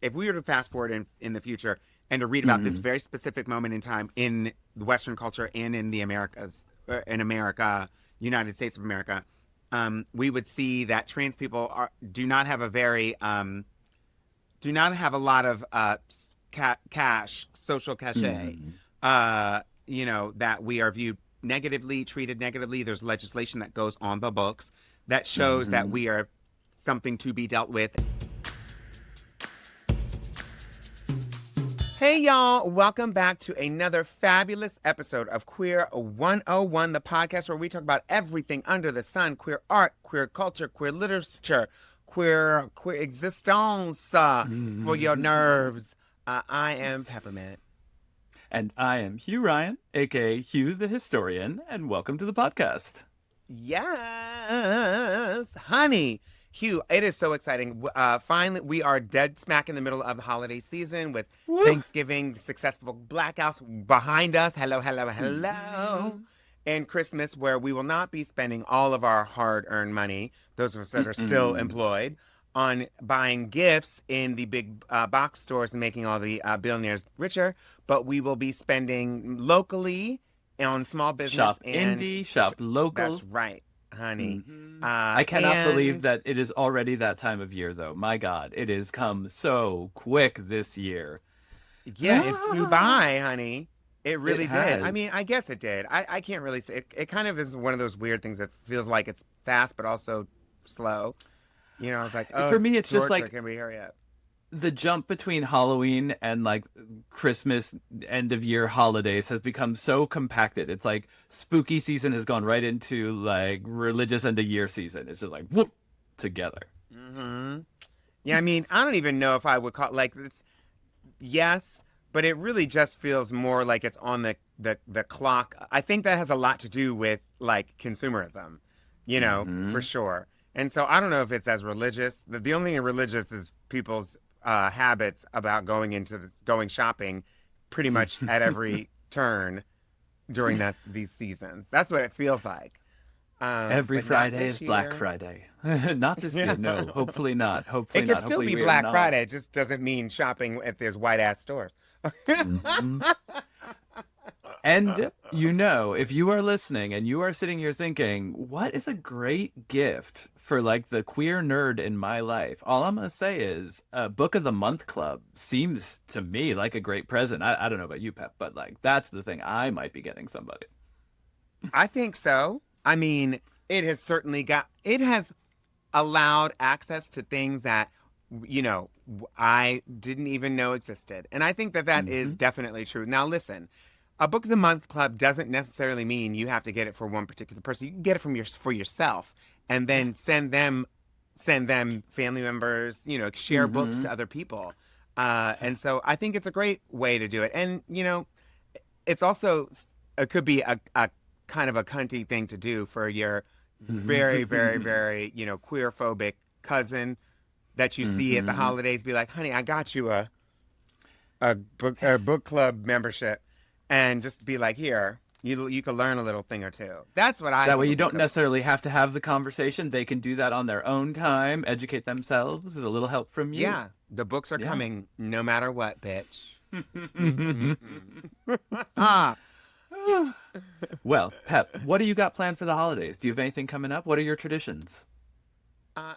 if we were to fast forward in the future and to read about this very specific moment in time in the Western culture and in the Americas, in America, United States of America, we would see that trans people do not have a lot of social cachet. That we are viewed negatively, treated negatively. There's legislation that goes on the books that shows that we are something to be dealt with. Hey, y'all. Welcome back to another fabulous episode of Queer 101, the podcast where we talk about everything under the sun: queer art, queer culture, queer literature, queer existence for your nerves. I am Peppermint. And I am Hugh Ryan, a.k.a. Hugh the Historian, and welcome to the podcast. Yes, honey. Hugh, it is so exciting. Finally, we are dead smack in the middle of the holiday season with Thanksgiving, successful blackouts behind us. Hello, hello, hello. And Christmas, where we will not be spending all of our hard-earned money, those of us that are still employed, on buying gifts in the big box stores and making all the billionaires richer, but we will be spending locally on small business. Shop indie, shop local. That's right, honey. I cannot believe that it is already that time of year, though. My God, it has come so quick this year. Yeah, it flew by, honey. It really It did. has. I mean, I guess it did. I can't really say. It kind of is one of those weird things that feels like it's fast, but also slow. You know, it's like, oh, For me, it's just Georgia, like can we hurry up? the jump between Halloween and like Christmas end of year holidays has become so compacted. It's like spooky season has gone right into like religious end of year season. It's just like whoop together. Yeah, I mean, I don't even know if I would call like it's yes, but it really just feels more like it's on the clock. I think that has a lot to do with like consumerism, for sure. And so I don't know if it's as religious. The only thing religious is people's habits about going shopping pretty much at every turn during these seasons. That's what it feels like. Every Friday is Black year. Friday. Not this year, no. Hopefully not. Hopefully It not. could still Hopefully be we are Black not. Friday. It just doesn't mean shopping at these white ass stores. And if you are listening and you are sitting here thinking, what is a great gift for like the queer nerd in my life? All I'm going to say is a Book of the Month Club seems to me like a great present. I don't know about you, Pep, but like that's the thing I might be getting somebody. I think so. I mean, it has allowed access to things that, I didn't even know existed. And I think that is definitely true. Now, listen, a Book of the Month Club doesn't necessarily mean you have to get it for one particular person. You can get it for yourself and then send them family members, share books to other people. And so I think it's a great way to do it. And, it's also, it could be a kind of a cunty thing to do for your very, very, very, queer phobic cousin that you see at the holidays. Be like, honey, I got you a book club membership, and just be like, here, you can learn a little thing or two. That's what I. That way you don't necessarily have to have the conversation. They can do that on their own time, educate themselves with a little help from you. Yeah, the books are coming no matter what, bitch. Well, Pep, what do you got planned for the holidays? Do you have anything coming up? What are your traditions?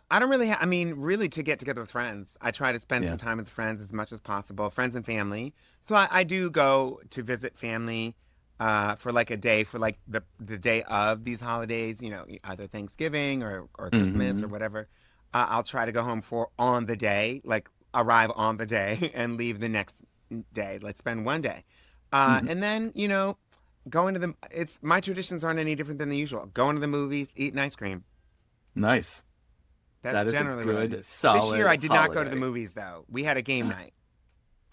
I don't really really to get together with friends. I try to spend some time with friends as much as possible, friends and family. So I do go to visit family for like a day, for like the day of these holidays, either Thanksgiving or Christmas or whatever. I'll try to go home on the day, like arrive on the day and leave the next day, like spend one day. And then, going to my traditions aren't any different than the usual. Going to the movies, eating ice cream. Nice. That's that is generally a what I good, do. solid This year I did not go to holiday. the movies though. We had a game night.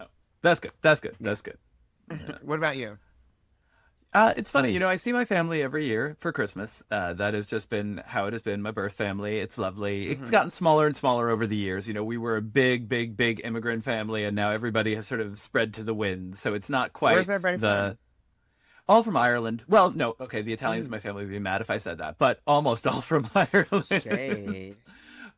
Oh, that's good. That's good. That's good. What about you? It's funny, I see my family every year for Christmas. That has just been how it has been. My birth family. It's lovely. It's gotten smaller and smaller over the years. We were a big, big, big immigrant family, and now everybody has sort of spread to the wind. So it's not quite Where's everybody from? All from Ireland. Well, no, okay, the Italians in my family would be mad if I said that, but almost all from Ireland. Jade.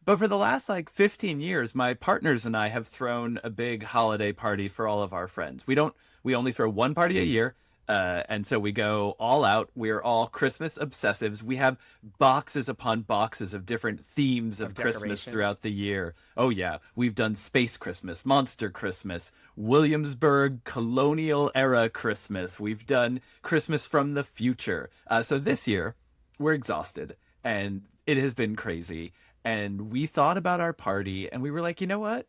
But for the last like 15 years, my partners and I have thrown a big holiday party for all of our friends. We only throw one party a year. And so we go all out. We're all Christmas obsessives. We have boxes upon boxes of different themes of Of Christmas decorations. throughout the year. Oh, yeah. We've done Space Christmas, Monster Christmas, Williamsburg colonial era Christmas. We've done Christmas from the future. So this year, we're exhausted and it has been crazy. And we thought about our party and we were like, you know what?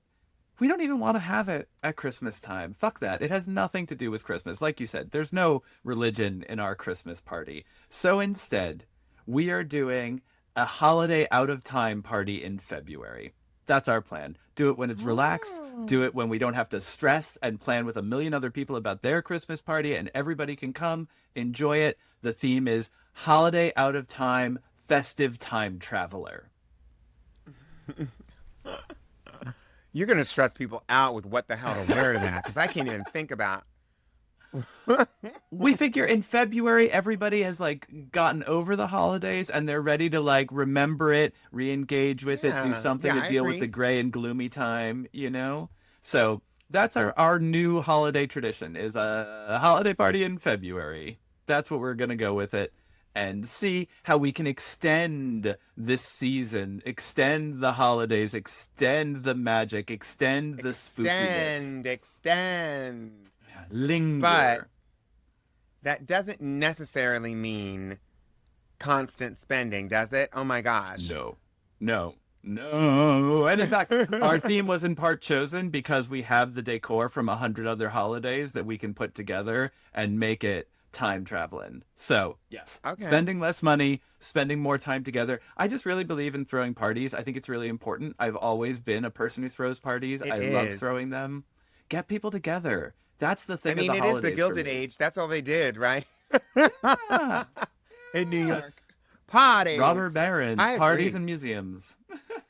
We don't even want to have it at Christmas time. Fuck that. It has nothing to do with Christmas. Like you said, there's no religion in our Christmas party. So instead, we are doing a holiday out of time party in February. That's our plan. Do it when it's relaxed. Oh. Do it when we don't have to stress and plan with a million other people about their Christmas party and everybody can come, enjoy it. The theme is holiday out of time, festive time traveler. You're gonna stress people out with what the hell to wear to that because I can't even think about. We figure in February everybody has like gotten over the holidays and they're ready to like remember it, re-engage with it, do Yeah, something yeah, to I deal with the agree. gray and gloomy time, you know? So that's our new holiday tradition is a holiday party in February. That's what we're gonna go with it and see how we can extend this season, extend the holidays, extend the magic, extend the spookiness, Extend. But linger. that doesn't necessarily mean constant spending, does it? Oh my gosh. No, no, no. And in fact, our theme was in part chosen because we have the decor from 100 other holidays that we can put together and make it time traveling. So, yes, Okay. spending less money, spending more time together. I just really believe in throwing parties. I think it's really important. I've always been a person who throws parties. It I love is. throwing them. Get people together. That's the I thing of mean, the it is the holidays for Gilded me. Age. That's all they did, right? Yeah, In New yeah. York. Robber Parties. Baron, I parties agree. and museums.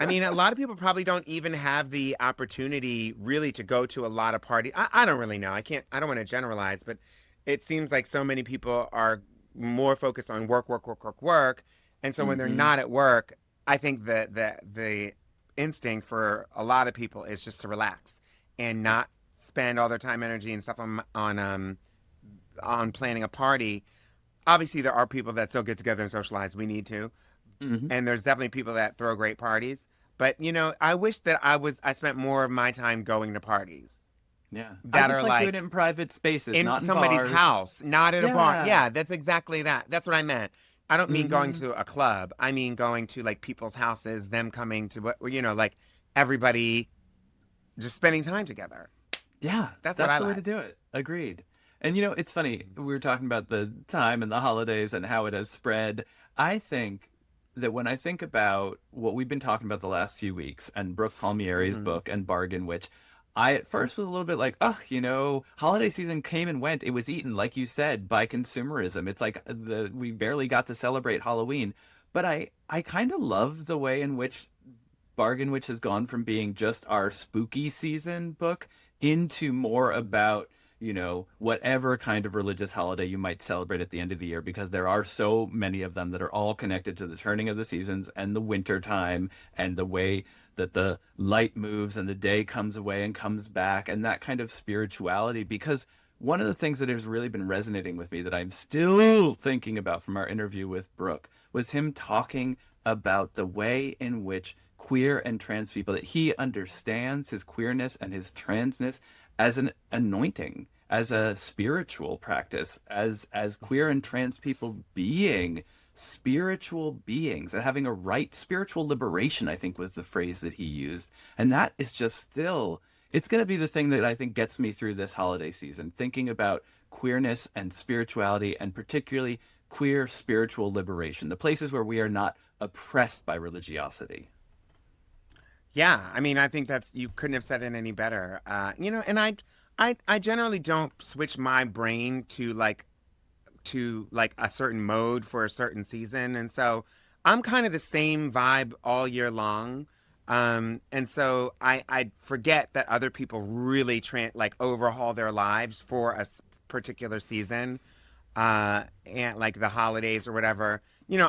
I mean, a lot of people probably don't even have the opportunity really to go to a lot of parties. I don't really know. I don't want to generalize, but it seems like so many people are more focused on work, work, work, work, work. And so when they're Hmm. not at work, I think that the instinct for a lot of people is just to relax and not spend all their time, energy, and stuff on planning a party. Obviously, there are people that still get together and socialize. We need to, Hmm. and there's definitely people that throw great parties. But I wish that I spent more of my time going to parties Yeah. I that just are like doing it like in private spaces, in not in somebody's bars. house, not at a bar. Yeah. Yeah, that's exactly that. That's what I meant. I don't mean going Hmm. to a club. I mean going to like people's houses, them coming to like everybody just spending time together. Yeah. That's what That's I the way to like. do it. Agreed. And it's funny. We were talking about the time and the holidays and how it has spread. I think that when I think about what we've been talking about the last few weeks and Brooke Palmieri's Hmm. book and Bargain Witch, I at first was a little bit like, oh, holiday season came and went. It was eaten, like you said, by consumerism. It's like we barely got to celebrate Halloween. But I kind of love the way in which Bargain Witch has gone from being just our spooky season book into more about, whatever kind of religious holiday you might celebrate at the end of the year, because there are so many of them that are all connected to the turning of the seasons and the winter time and the way that the light moves and the day comes away and comes back and that kind of spirituality. Because one of the things that has really been resonating with me that I'm still thinking about from our interview with Brooke was him talking about the way in which queer and trans people, that he understands his queerness and his transness as an anointing, as a spiritual practice, as queer and trans people being spiritual beings and having a right spiritual liberation, I think was the phrase that he used. And that is just still, it's going to be the thing that I think gets me through this holiday season, thinking about queerness and spirituality, and particularly queer spiritual liberation, the places where we are not oppressed by religiosity. Yeah, I mean, I think that's you couldn't have said it any better. And I generally don't switch my brain to like a certain mode for a certain season, and so I'm kind of the same vibe all year long. And so I forget that other people really like overhaul their lives for a particular season, and like the holidays or whatever.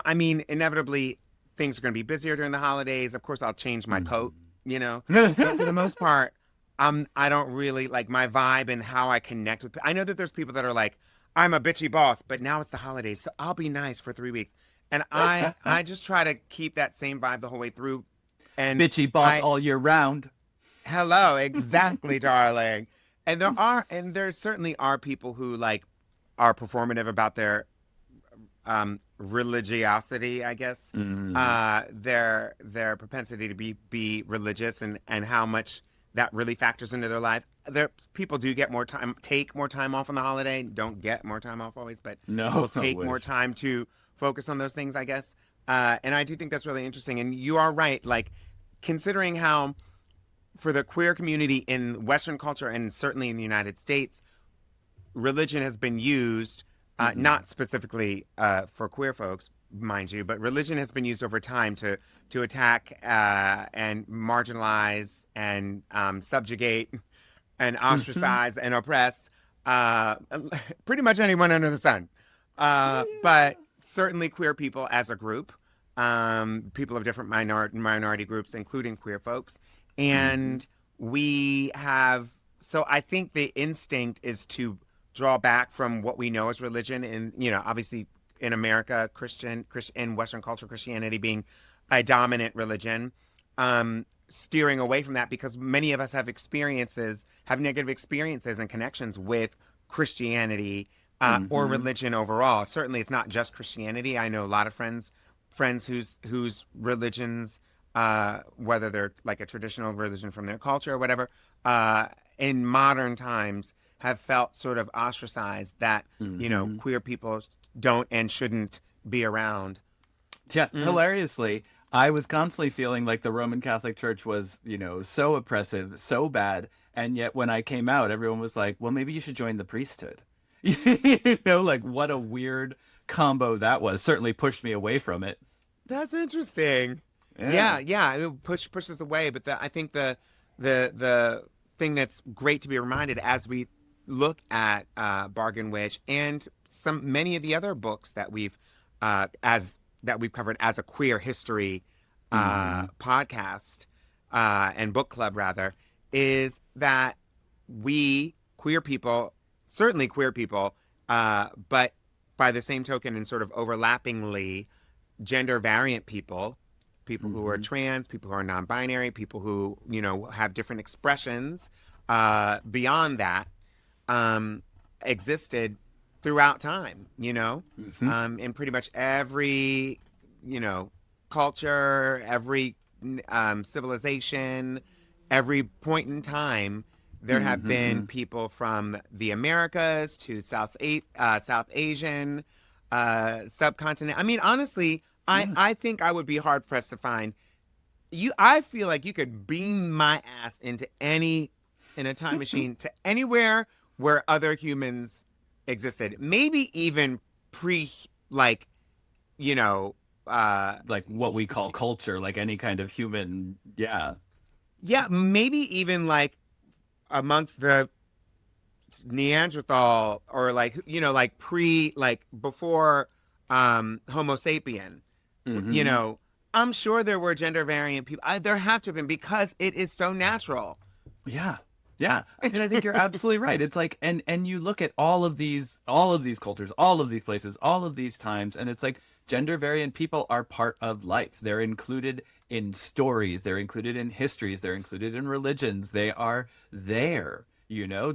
I mean, inevitably things are going to be busier during the holidays. Of course, I'll change my coat, you know. But for the Mm-hmm. most part, I don't really like my vibe and how I connect with. I know that there's people that are like, I'm a bitchy boss, but now it's the holidays, so I'll be nice for 3 weeks. And I just try to keep that same vibe the whole way through. And Bitchy boss I all year round. hello, exactly, darling. And there certainly are people who like are performative about their religiosity, I guess. Mm-hmm. Their propensity to be religious and how much that really factors into their life. There people do get more time, take more time off on the holiday. Don't get more time off always, but No, will I take more wish. time to focus on those things, I guess. And I do think that's really interesting. And you are right, like considering how for the queer community in Western culture and certainly in the United States, religion has been used, Mm-hmm. not specifically for queer folks, mind you, but religion has been used over time to attack and marginalize and subjugate and Mm-hmm. ostracize and oppress uh, pretty much anyone under the sun. But Yeah. certainly queer people as a group, people of different minority groups, including queer folks, Mm-hmm. and we have. So I think the instinct is to draw back from what we know as religion, and obviously in America, in Western culture, Christianity being a dominant religion. Steering away from that because many of us have negative experiences and connections with Christianity or Mm-hmm. religion overall. Certainly, it's not just Christianity. I know a lot of friends whose religions, whether they're like a traditional religion from their culture or whatever, uh, in modern times have felt sort of ostracized that Mm-hmm. queer people don't and shouldn't be around. Yeah, Mm, hilariously, I was constantly feeling like the Roman Catholic Church was, so oppressive, so bad, and yet when I came out, everyone was like, "Well, maybe you should join the priesthood." Like what a weird combo that was. Certainly pushed me away from it. that's interesting. Yeah. Yeah. It pushes away, but I think the thing that's great to be reminded as we look at Bargain Witch and many of the other books as that we've covered as a queer history Mm-hmm. podcast and book club rather is that we queer people, certainly queer people, but by the same token and sort of overlappingly gender variant people, people who are Mm-hmm. trans, people who are non-binary, people who have different expressions beyond that, um, existed throughout time. Mm-hmm. In pretty much every you know culture, every civilization, every point in time. There have been Mm-hmm. people from the Americas to South Asian subcontinent. I mean, honestly, Yeah. I think I would be hard pressed to find you. I feel like you could beam my ass into any in a time machine to anywhere where other humans existed. Maybe even pre like you know Like what we call culture, like any kind of human. Yeah. yeah, maybe even like amongst the Neanderthal or like before Homo sapien. you Mm-hmm. know, I'm sure there were gender variant people. There have to have been because it is so natural. Yeah. Yeah. And I think you're absolutely right. It's like and you look at all of these cultures, all of these places, all of these times, and it's like gender variant people are part of life. They're included in stories, they're included in histories, they're included in religions. They are there,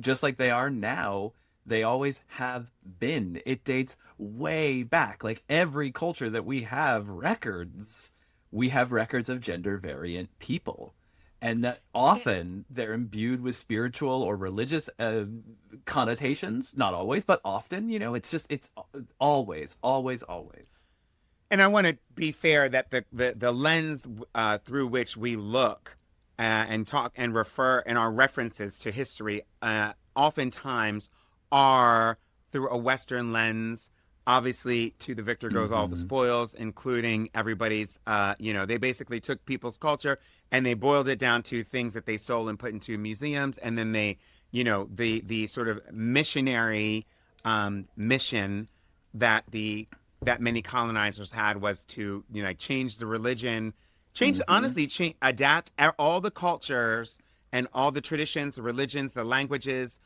just like they are now. They always have been. It dates way back. Like every culture that we have records of gender variant people, and that often they're imbued with spiritual or religious connotations. Not always, but often. It's always, always, always. And I want to be fair that the lens through which we look and talk and refer and our references to history oftentimes are through a Western lens. Obviously, to the victor goes all the Mm-hmm. spoils, including everybody's. They basically took people's culture and they boiled it down to things that they stole and put into museums, and then the sort of missionary mission that the that many colonizers had was to, like, change the religion, change, Hmm. honestly, adapt all the cultures and all the traditions, the religions, the languages,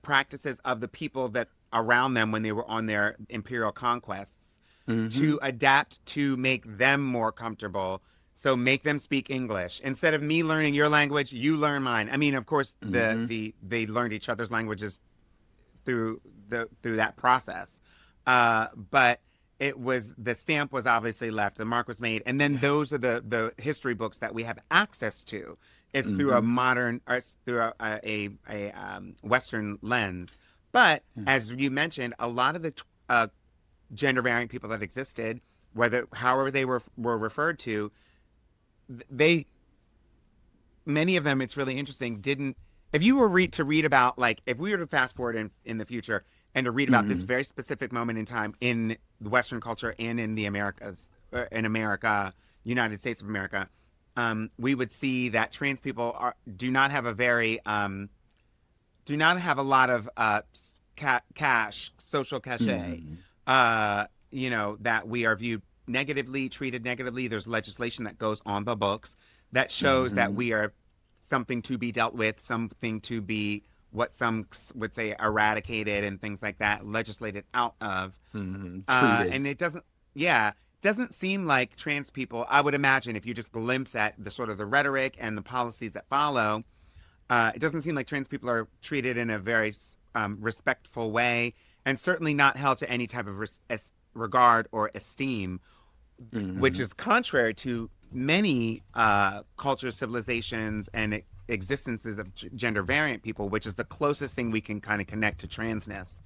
practices of the people that around them when they were on their imperial conquests, Hmm. to adapt to make them more comfortable. So make them speak English instead of me learning your language. You learn mine. I mean, of course, Hmm. they learned each other's languages through through that process. But it was, the stamp was obviously left, the mark was made, and then those are the history books that we have access to, is through a Hmm. modern, or it's through Western lens. But as you mentioned, a lot of the gender variant people that existed, whether however they were referred to, they, many of them, it's really interesting, didn't, if you were to read about, like, if we were to fast forward in the future and to read about this Hmm. very specific moment in time in the Western culture and in the Americas, in America, United States of America, we would see that trans people do not have a very do not have a lot of cash, social cachet. Hmm. That we are viewed negatively, treated negatively. There's legislation that goes on the books that shows that Hmm. we are something to be dealt with, something to be, what some would say, eradicated and things like that, legislated out of. Hmm. Treated. And it doesn't, yeah, doesn't seem like trans people, I would imagine, if you just glimpse at the sort of the rhetoric and the policies that follow, it doesn't seem like trans people are treated in a very respectful way, and certainly not held to any type of regard or esteem, which Hmm. is contrary to many cultures, civilizations, and existences of gender variant people, which is the closest thing we can kind of connect to transness.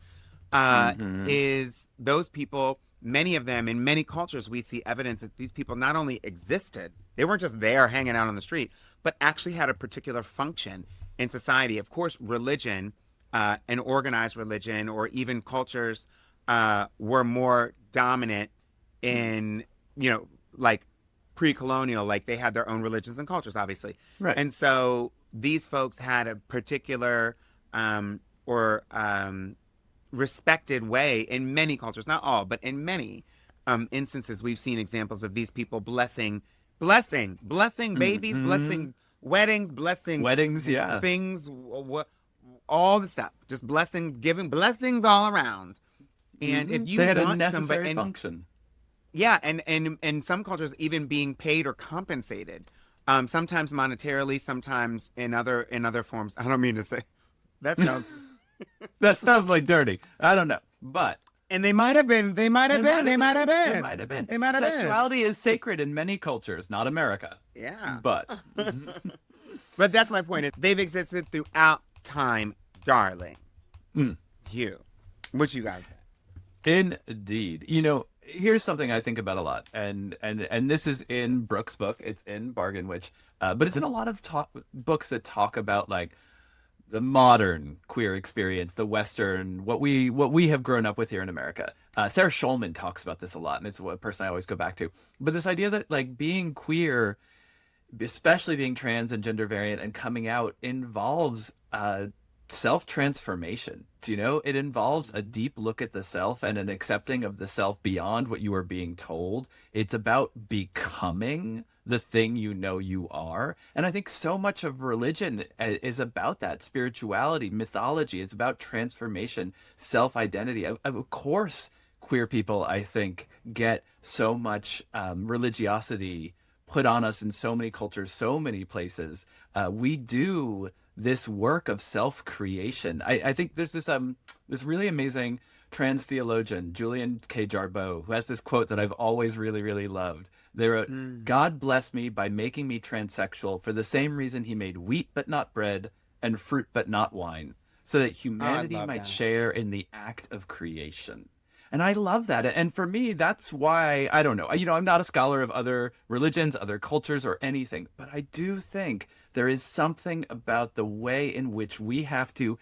Hmm. Is those people, many of them in many cultures, we see evidence that these people not only existed, they weren't just there hanging out on the street, but actually had a particular function in society. Of course, religion, and organized religion, or even cultures, were more dominant in, like, pre-colonial, like they had their own religions and cultures, obviously. Right. And so these folks had a particular, or respected way in many cultures, not all, but in many instances, we've seen examples of these people blessing babies, Hmm. blessing weddings, blessing Weddings, yeah. things, all the stuff, just giving blessings all around. And Hmm. if you They had a want somebody, necessary and function. yeah, and some cultures even being paid or compensated, sometimes monetarily, sometimes in other forms. I don't mean to say that sounds. That sounds like dirty. I don't know, but And they might have been. They might have it been. might They have might have been. It been. might have been. They might have been. Sexuality is sacred in many cultures, not America, Yeah. but But that's my point. Is they've existed throughout time, darling. mm, Hugh, what you guys got? indeed. Here's something I think about a lot, and this is in Brooke's book. It's in Bargain Witch, but it's in a lot of books that talk about like the modern queer experience, the Western, what we have grown up with here in America. Sarah Schulman talks about this a lot, and it's a person I always go back to. But this idea that like being queer, especially being trans and gender variant and coming out, involves self transformation. Do you know? It involves a deep look at the self and an accepting of the self beyond what you are being told. It's about becoming the thing you know you are. And I think so much of religion is about that spirituality, mythology. It's about transformation, self identity. Of course, queer people, I think, get so much religiosity put on us in so many cultures, so many places. We do this work of self-creation. I think there's this really amazing trans theologian, Julian K. Jarboe, who has this quote that I've always really, really loved. They wrote, Mm. God bless me by making me transsexual for the same reason he made wheat but not bread and fruit but not wine, so that Oh, I humanity love might that. share in the act of creation. And I love that. And for me, that's why, I don't know, I'm not a scholar of other religions, other cultures, or anything, but I do think there is something about the way in which we have to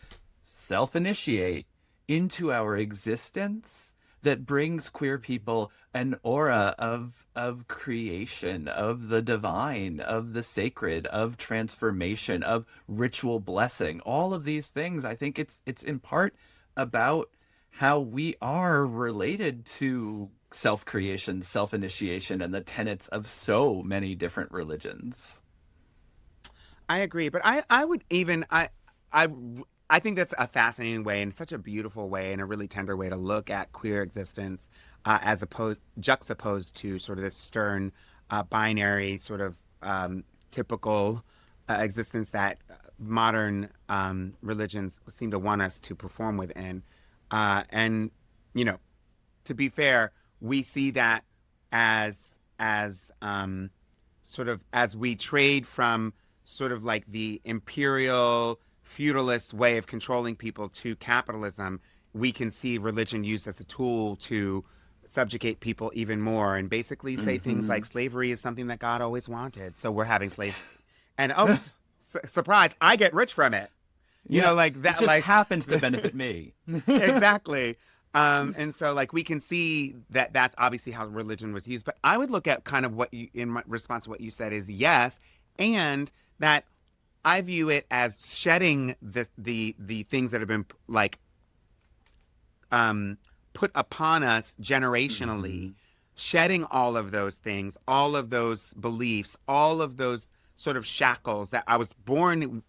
self initiate into our existence that brings queer people an aura of creation, of the divine, of the sacred, of transformation, of ritual blessing. All of these things, I think it's in part about how we are related to self-creation, self-initiation, and the tenets of so many different religions. I agree, but I would even I I think that's a fascinating way and such a beautiful way and a really tender way to look at queer existence, as opposed juxtaposed to sort of this stern, binary sort of typical existence that modern religions seem to want us to perform within. And you know, to be fair, we see that as sort of as we trade from sort of like the imperial feudalist way of controlling people to capitalism, we can see religion used as a tool to subjugate people even more and basically say things Hmm. like slavery is something that God always wanted. So we're having slavery. And oh, surprise, I get rich from it. You Yeah, know, like it that, just like happens to benefit me. exactly. And so, like, we can see that that's obviously how religion was used. But I would look at kind of what you, in my response to what you said, is yes, and that I view it as shedding the things that have been like um, put upon us generationally, Hmm. shedding all of those things, all of those beliefs, all of those sort of shackles that I was born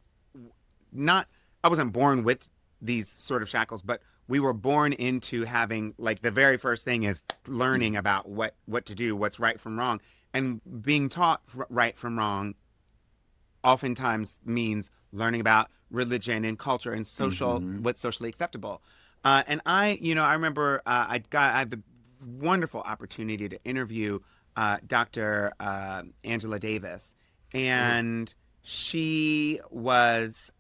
not I wasn't born with these sort of shackles, but we were born into having like the very first thing is learning about what to do, what's right from wrong, and being taught right from wrong oftentimes means learning about religion and culture and social Hmm. what's socially acceptable. And I remember I had the wonderful opportunity to interview Dr. Angela Davis, Ooh, and she was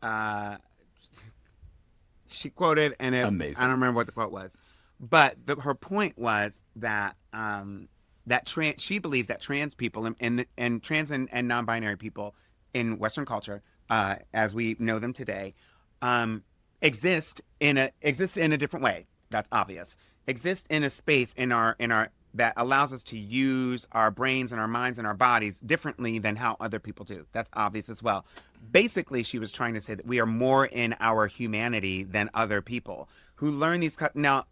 she quoted, and I don't amazing. remember what the quote was, but her point was that she believed that trans people and trans and non-binary people in Western culture, as we know them today, um, exist in a different way. That's obvious. Exist in a space in our that allows us to use our brains and our minds and our bodies differently than how other people do. That's obvious as well. Basically, she was trying to say that we are more in our humanity than other people who learn these. Now,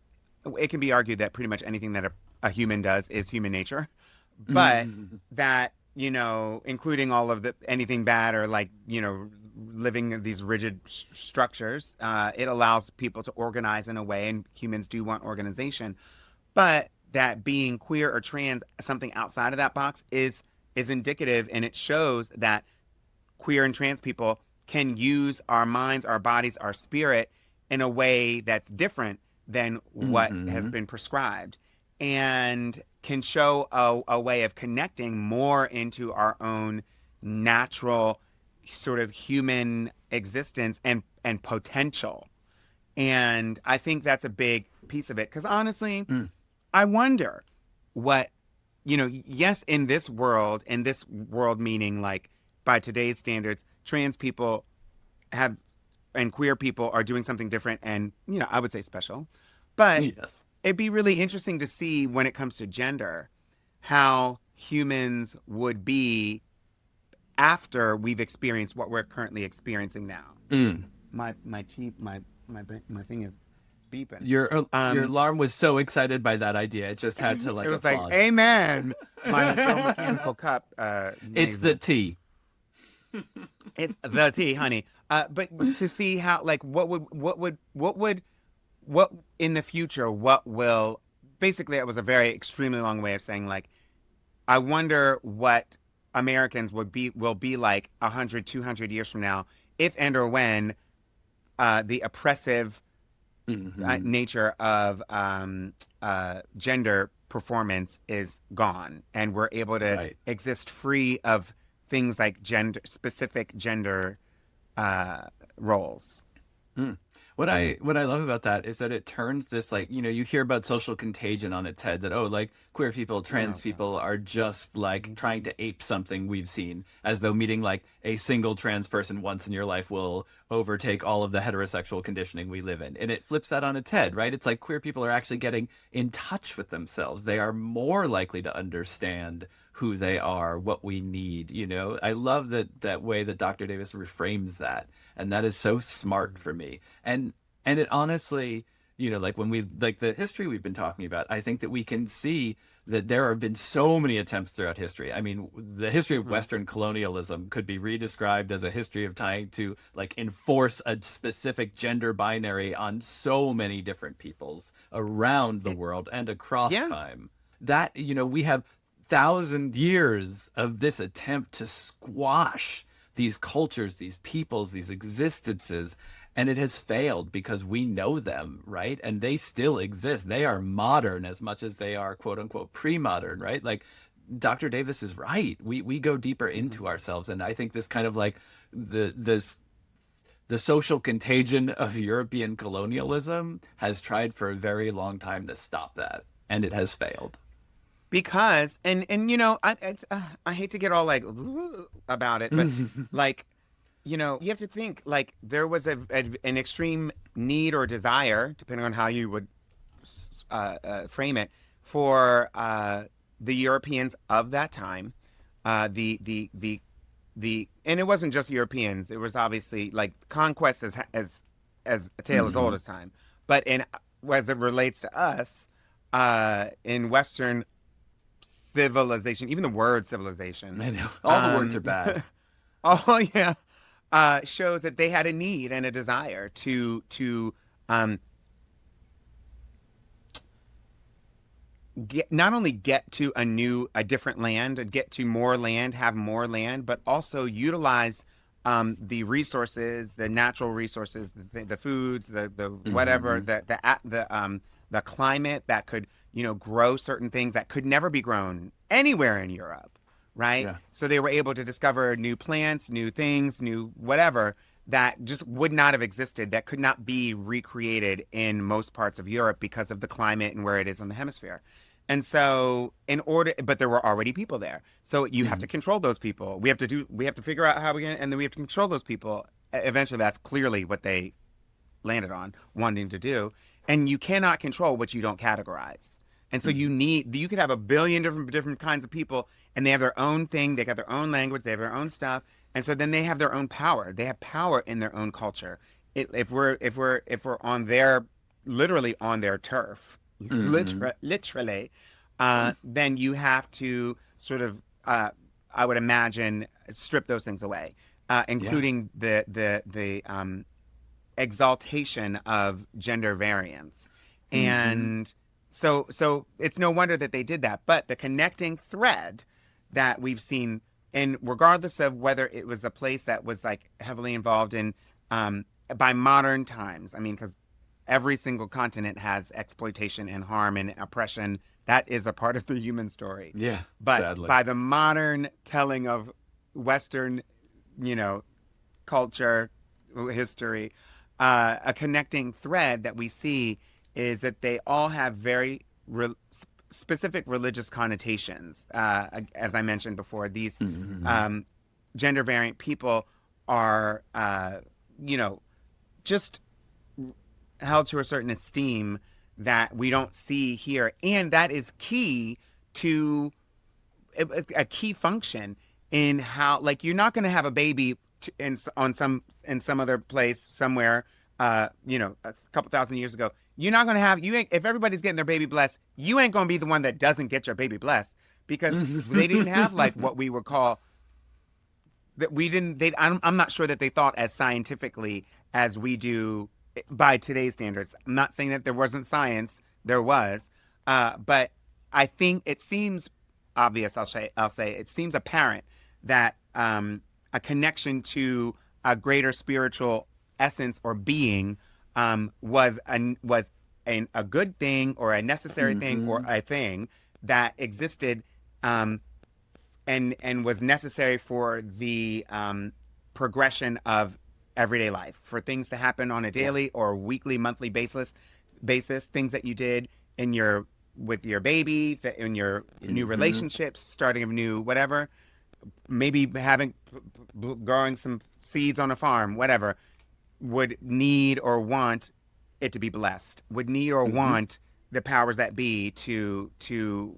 it can be argued that pretty much anything that a human does is human nature, but that including all of the anything bad or like living these rigid structures, it allows people to organize in a way, and humans do want organization, but that being queer or trans, something outside of that box, is indicative, and it shows that queer and trans people can use our minds, our bodies, our spirit in a way that's different than what has Hmm. been prescribed, and can show a way of connecting more into our own natural sort of human existence and potential. And I think that's a big piece of it because honestly, I wonder what, yes, in this world meaning like by today's standards, trans people have and queer people are doing something different and, I would say special. But Yes. it'd be really interesting to see when it comes to gender how humans would be after we've experienced what we're currently experiencing now. Mm. My thing is beeping. Your Um, alarm was so excited by that idea, it just had to it like was like, applaud. amen. My little mechanical cup It's the amazing. tea. It's the tea, honey. But to see how, like, what in the future, what will, basically, it was a very extremely long way of saying, like, I wonder what Americans will be like 100, 200 years from now, if and or when the oppressive Hmm. nature of gender performance is gone, and we're able to Right. exist free of things like gender specific gender uh, roles. Mm. What I love about that is that it turns this, like, you hear about social contagion on its head, that, oh, like, queer people, trans Oh people God. are just like trying to ape something we've seen, as though meeting like a single trans person once in your life will overtake all of the heterosexual conditioning we live in. And it flips that on its head, right? It's like queer people are actually getting in touch with themselves. They are more likely to understand who they are, what we need, I love that way that Dr. Davis reframes that, and that is so smart for me. And it honestly, Like when we like the history we've been talking about, I think that we can see that there have been so many attempts throughout history. I mean, the history of Mhm. Western colonialism could be redescribed as a history of trying to like enforce a specific gender binary on so many different peoples around the It, world and across yeah. time. That, we have 1,000 years of this attempt to squash these cultures, these peoples, these existences, and it has failed because we know them, right? And they still exist. They are modern as much as they are quote unquote pre-modern, right? Like Dr. Davis is right. We go deeper Mhm. into ourselves, and I think this kind of like the social contagion of European colonialism has tried for a very long time to stop that, and it has failed. Because I hate to get all like about it, but like you have to think like there was an extreme need or desire, depending on how you would frame it, for the Europeans of that time. And it wasn't just Europeans. It was obviously like conquest as a tale as old Hmm. as time. But in as it relates to us in Western civilization, even the word civilization, I know all the words are um, bad. oh yeah, shows that they had a need and a desire to um, not only get to a different land, get to more land, have more land, but also utilize the resources, the natural resources, the foods, the whatever, Hmm. the climate that could grow certain things that could never be grown anywhere in Europe, right? Yeah. So they were able to discover new plants, new things, new whatever that just would not have existed, that could not be recreated in most parts of Europe because of the climate and where it is on the hemisphere. And so, but there were already people there. So you have Hmm. to control those people. We have to figure out how we can, and then we have to control those people. Eventually, that's clearly what they landed on wanting to do. And you cannot control what you don't categorize. And so Hmm. you could have a billion different kinds of people, and they have their own thing. They got their own language. They have their own stuff. And so then they have their own power. They have power in their own culture. If we're on their literally on their turf, Hmm. literally, then you have to sort of, I would imagine, strip those things away, Yeah. including the exaltation of gender variance. Hmm. And so it's no wonder that they did that. But the connecting thread that we've seen, and regardless of whether it was a place that was like heavily involved in by modern times, I mean, because every single continent has exploitation and harm and oppression. That is a part of the human story. Yeah. But Sadly. by the modern telling of Western, you know, culture, history, a connecting thread that we see is that they all have very specific religious connotations. As I mentioned before, these Hmm. um, gender variant people are, you know, just held to a certain esteem that we don't see here. And that is key to a key function in how, like, you're not going to have a baby in some other place somewhere, a couple thousand years ago. You're not going to have you ain't, if everybody's getting their baby blessed, you ain't going to be the one that doesn't get your baby blessed because they didn't have like what we would call that we didn't they I'm not sure that they thought as scientifically as we do by today's standards. I'm not saying that there wasn't science, there was, but I think it seems obvious. I'll say it seems apparent that a connection to a greater spiritual essence or being was a good thing or a necessary thing or Hmm. a thing that existed um, and was necessary for the progression of everyday life, for things to happen on a Yeah. daily or weekly, monthly basis, things that you did in your with your baby, in your new Hmm. relationships, starting a new whatever, maybe having growing some seeds on a farm, whatever, would need or want it to be blessed, would need or Hmm. want the powers that be to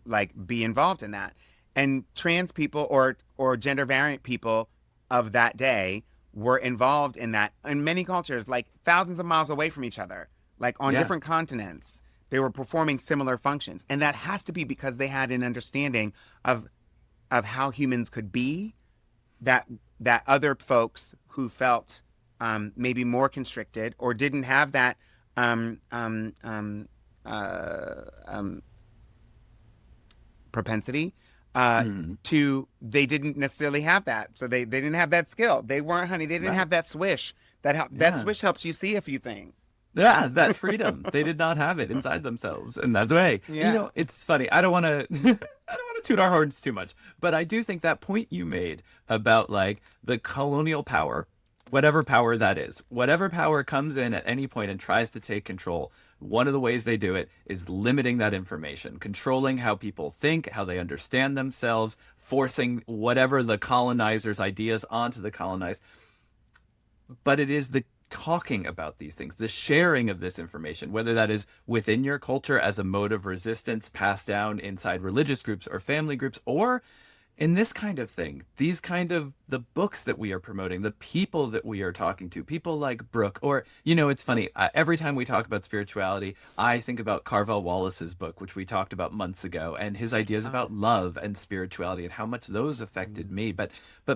like be involved in that. And trans people or gender variant people of that day were involved in that in many cultures, like thousands of miles away from each other. like on Yeah. different continents. They were performing similar functions, and that has to be because they had an understanding of how humans could be that other folks who felt maybe more constricted or didn't have that um, um, um, uh, um, propensity Mm, they didn't necessarily have that, so they didn't have that skill. They weren't, honey, they didn't right. have that swish. That Yeah. swish helps you see a few things. Yeah, that freedom. They did not have it inside themselves in that way. And, Yeah. it's funny. I don't want to I don't want to toot our horns too much, but I do think that point you made about like the colonial power, whatever power that is, whatever power comes in at any point and tries to take control, one of the ways they do it is limiting that information, controlling how people think, how they understand themselves, forcing whatever the colonizers' ideas onto the colonized. But it is the talking about these things, the sharing of this information, whether that is within your culture as a mode of resistance passed down inside religious groups or family groups, or in this kind of thing, these kind of the books that we are promoting, the people that we are talking to, people like Brooke, or, it's funny, every time we talk about spirituality, I think about Carvel Wallace's book, which we talked about months ago, and his ideas Oh. about love and spirituality and how much those affected me. But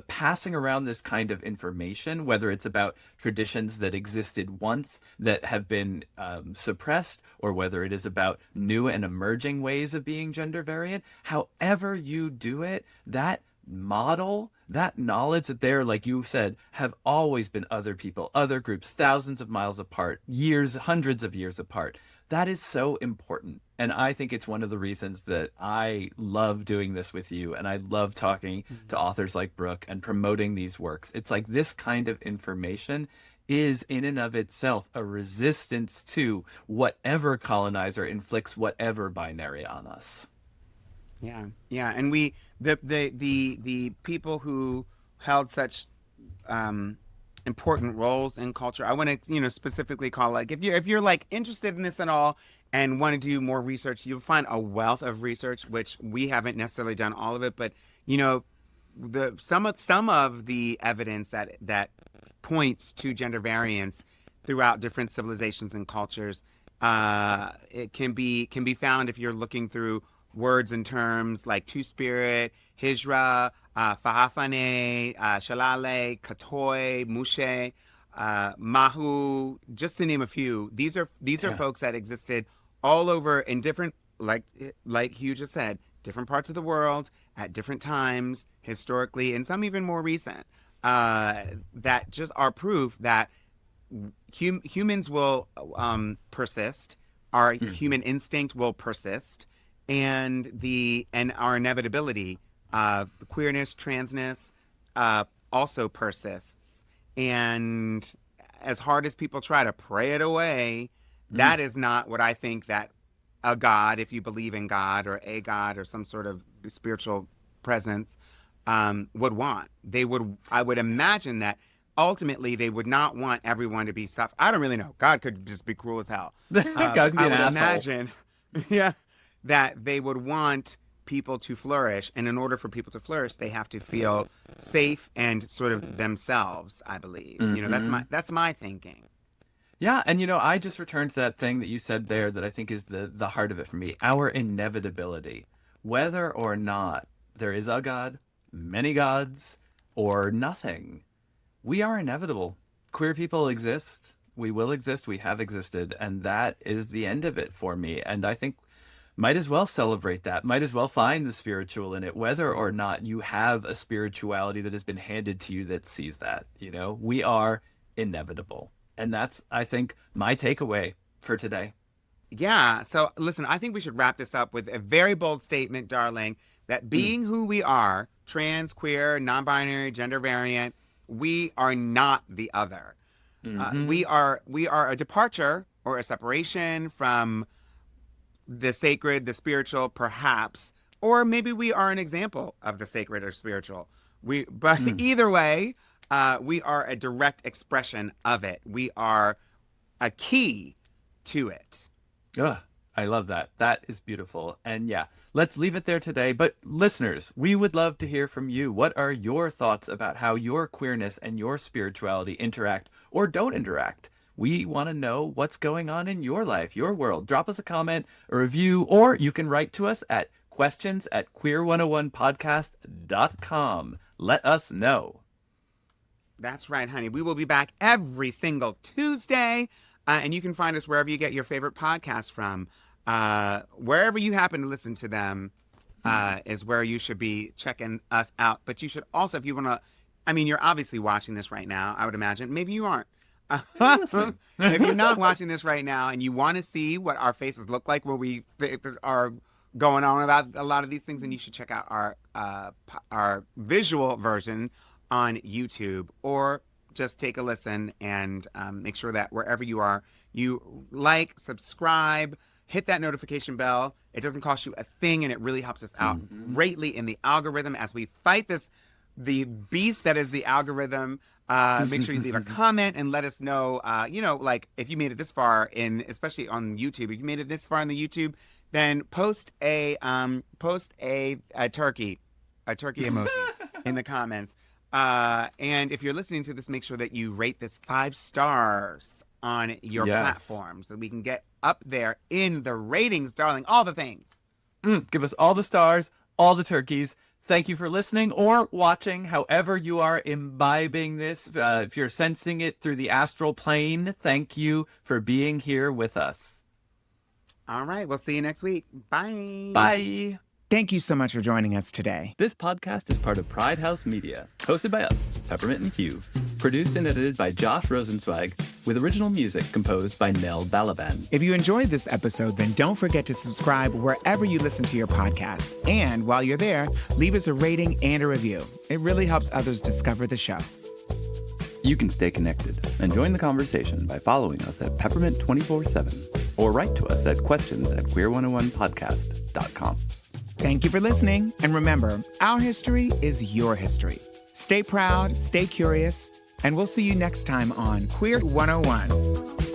passing around this kind of information, whether it's about traditions that existed once that have been suppressed, or whether it is about new and emerging ways of being gender variant, however you do it, that model, that knowledge that they're, like you said, have always been other people, other groups, thousands of miles apart, years, hundreds of years apart. That is so important. And I think it's one of the reasons that I love doing this with you. And I love talking to authors like Brooke and promoting these works. It's like this kind of information is in and of itself a resistance to whatever colonizer inflicts whatever binary on us. Yeah, yeah, and the people who held such um, important roles in culture. I want to, specifically call, like, if you're like interested in this at all and want to do more research, you'll find a wealth of research, which we haven't necessarily done all of it, but you know, the some of the evidence that points to gender variance throughout different civilizations and cultures. It can be found if you're looking through words and terms like Two Spirit, Hijra, Fahafane, Shalale, Katoy, Mushe, Mahu, just to name a few. These are Yeah. folks that existed all over in different, like Hugh just said, different parts of the world at different times historically, and some even more recent. That just are proof that humans will persist. Our Mhm. human instinct will persist, and our inevitability of queerness, transness, also persists. And as hard as people try to pray it away, Mm. that is not what I think that a God, if you believe in God or a God or some sort of spiritual presence, would want. I would imagine that ultimately they would not want everyone to be suffer. I don't really know. God could just be cruel as hell. God But can be I an would asshole. imagine, yeah, that they would want people to flourish. And in order for people to flourish, they have to feel safe and sort of themselves, I believe. Hmm. That's my thinking. Yeah, and I just returned to that thing that you said there that I think is the heart of it for me. Our inevitability. Whether or not there is a God, many gods, or nothing, we are inevitable. Queer people exist. We will exist. We have existed. And that is the end of it for me. And I think might as well celebrate that. Might as well find the spiritual in it, whether or not you have a spirituality that has been handed to you that sees that. We are inevitable. And that's, I think, my takeaway for today. Yeah. So listen, I think we should wrap this up with a very bold statement, darling, that Mm. being who we are, trans, queer, non binary, gender variant, we are not the other. Hmm. We are a departure or a separation from the sacred, the spiritual, perhaps, or maybe we are an example of the sacred or spiritual. But Mm. either way, we are a direct expression of it. We are a key to it. Ugh, I love that. That is beautiful. And yeah, let's leave it there today. But listeners, we would love to hear from you. What are your thoughts about how your queerness and your spirituality interact or don't interact We want to know what's going on in your life, your world. Drop us a comment, a review, or you can write to us at questions@queer101podcast.com. Let us know. That's right, honey. We will be back every single Tuesday, and you can find us wherever you get your favorite podcasts from. Wherever you happen to listen to them is where you should be checking us out. But you should also, if you want to, I mean, you're obviously watching this right now, I would imagine. Maybe you aren't. If you're not watching this right now and you want to see what our faces look like when we are going on about a lot of these things, then you should check out our visual version on YouTube, or just take a listen and make sure that wherever you are, you like, subscribe, hit that notification bell. It doesn't cost you a thing, and it really helps us out greatly in the algorithm as we fight the beast that is the algorithm. Make sure you leave a comment and let us know, like if you made it this far especially on YouTube, if you made it this far on the YouTube, then post a turkey emoji in the comments. And if you're listening to this, make sure that you rate this 5 stars on your platform so we can get up there in the ratings, darling. All the things. Give us all the stars, all the turkeys. Thank you for listening or watching, however you are imbibing this. If you're sensing it through the astral plane, thank you for being here with us. All right. We'll see you next week. Bye. Bye. Thank you so much for joining us today. This podcast is part of Pride House Media, hosted by us, Peppermint and Hugh, produced and edited by Josh Rosenzweig, with original music composed by Nell Balaban. If you enjoyed this episode, then don't forget to subscribe wherever you listen to your podcasts. And while you're there, leave us a rating and a review. It really helps others discover the show. You can stay connected and join the conversation by following us at Peppermint 24/7 or write to us at questions@queer101podcast.com. Thank you for listening. And remember, our history is your history. Stay proud, stay curious, and we'll see you next time on Queer 101.